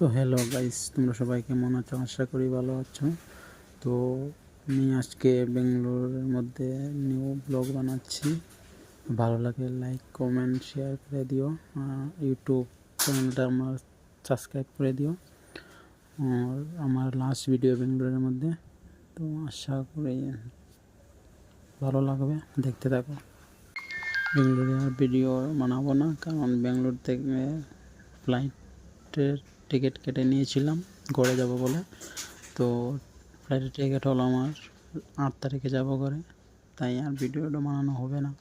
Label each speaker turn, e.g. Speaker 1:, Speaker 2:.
Speaker 1: তো hello guys, তোমরা সবাই কেমন আছো? আশা করি ভালো আছো। তো আমি আজকে বেঙ্গালোরের মধ্যে নিউ ব্লগ বানাচ্ছি। ভালো লাগে লাইক কমেন্ট শেয়ার করে দিও। ইউটিউব চ্যানেলটা আমার সাবস্ক্রাইব করে দিও। আর আমার লাস্ট ভিডিও বেঙ্গালোরের মধ্যে, তো আশা করি ভালো লাগবে, দেখতে থাকো। বেঙ্গালোরে আর ভিডিও বানাবো না, কারণ বেঙ্গালোর থেকে ফ্লাইটের টিকিট কেটে নিয়েছিলাম ঘরে যাব বলে। তো ফ্লাইটের টিকিট হলো আমার 8 তারিখে যাব ঘরে, তাই আর ভিডিওটা বানানো হবে না।